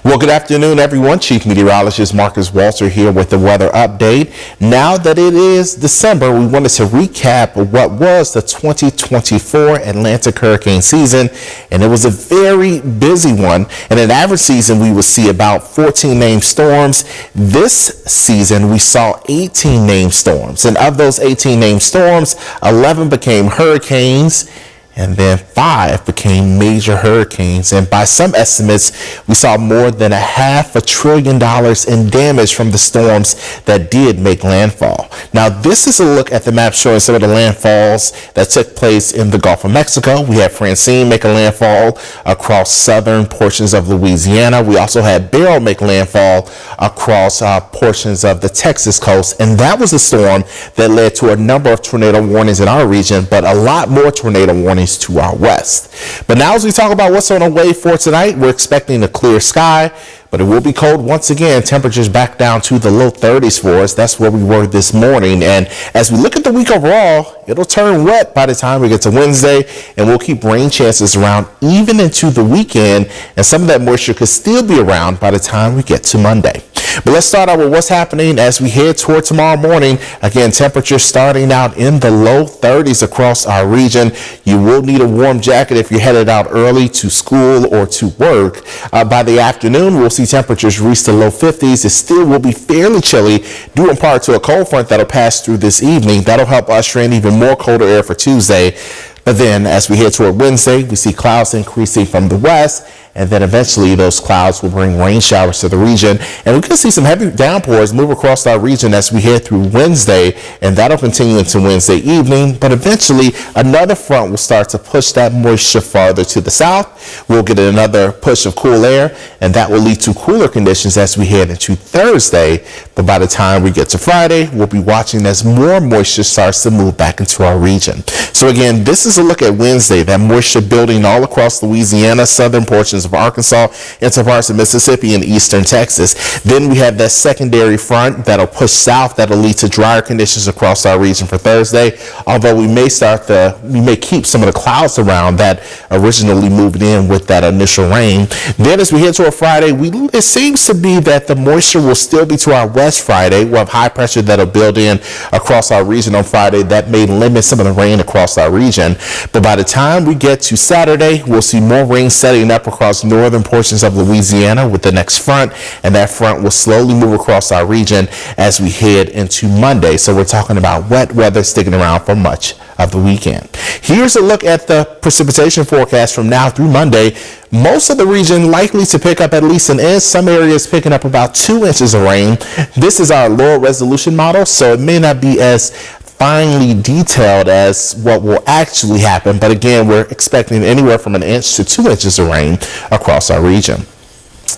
Well, good afternoon, everyone. Chief Meteorologist Marcus Walter here with the weather update. Now that it is December, we wanted to recap what was the 2024 Atlantic hurricane season, and it was a very busy one. In an average season, we would see about 14 named storms. This season, we saw 18 named storms, and of those 18 named storms, 11 became hurricanes, and then 5 became major hurricanes. And by some estimates, we saw more than $500 billion in damage from the storms that did make landfall. Now, this is a look at the map showing some of the landfalls that took place in the Gulf of Mexico. We had Francine make a landfall across southern portions of Louisiana. We also had Beryl make landfall across portions of the Texas coast. And that was a storm that led to a number of tornado warnings in our region, but a lot more tornado warnings to our west. But now, as we talk about what's on the way for tonight, we're expecting a clear sky, but it will be cold once again. Temperatures back down to the low 30s for us. That's where we were this morning. And as we look at the week overall, it'll turn wet by the time we get to Wednesday, and we'll keep rain chances around even into the weekend, and some of that moisture could still be around by the time we get to Monday. But let's start out with what's happening as we head toward tomorrow morning. Again, temperatures starting out in the low 30s across our region. You will need a warm jacket if you're headed out early to school or to work. By the afternoon, we'll see temperatures reach the low 50s. It still will be fairly chilly, due in part to a cold front that'll pass through this evening. That'll help usher in even more colder air for Tuesday. But then as we head toward Wednesday, we see clouds increasing from the west, and then eventually those clouds will bring rain showers to the region. And we could see some heavy downpours move across our region as we head through Wednesday, and that'll continue into Wednesday evening. But eventually another front will start to push that moisture farther to the south. We'll get another push of cool air, and that will lead to cooler conditions as we head into Thursday. But by the time we get to Friday, we'll be watching as more moisture starts to move back into our region. So again, this is a look at Wednesday, that moisture building all across Louisiana, southern portions of Arkansas, into parts of Mississippi and eastern Texas. Then we have that secondary front that'll push south, that'll lead to drier conditions across our region for Thursday. Although we may keep some of the clouds around that originally moved in with that initial rain. Then as we head toward Friday, it seems to be that the moisture will still be to our west Friday. We'll have high pressure that'll build in across our region on Friday. That may limit some of the rain across our region. But by the time we get to Saturday, we'll see more rain setting up across northern portions of Louisiana with the next front, and that front will slowly move across our region as we head into Monday. So we're talking about wet weather sticking around for much of the weekend. Here's a look at the precipitation forecast from now through Monday. Most of the region likely to pick up at least an inch. Some areas picking up about 2 inches of rain. This is our lower resolution model, so it may not be as finely detailed as what will actually happen, but again, we're expecting anywhere from an inch to 2 inches of rain across our region.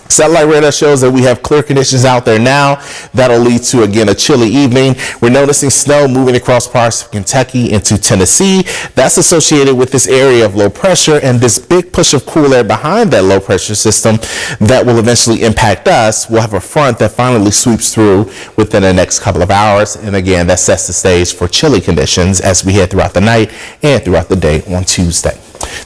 Satellite radar shows that we have clear conditions out there now. That'll lead to, again, a chilly evening. We're noticing snow moving across parts of Kentucky into Tennessee. That's associated with this area of low pressure and this big push of cool air behind that low pressure system that will eventually impact us. We'll have a front that finally sweeps through within the next couple of hours. And again, that sets the stage for chilly conditions as we head throughout the night and throughout the day on Tuesday.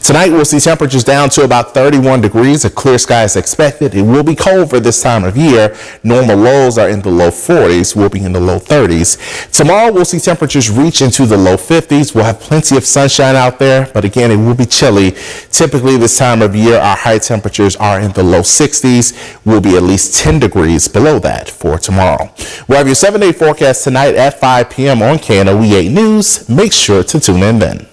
Tonight, we'll see temperatures down to about 31 degrees. A clear sky is expected. It will be cold for this time of year. Normal lows are in the low 40s. We'll be in the low 30s. Tomorrow, we'll see temperatures reach into the low 50s. We'll have plenty of sunshine out there, but again, it will be chilly. Typically, this time of year, our high temperatures are in the low 60s. We'll be at least 10 degrees below that for tomorrow. We'll have your 7-day forecast tonight at 5 p.m. on KNOE 8 News. Make sure to tune in then.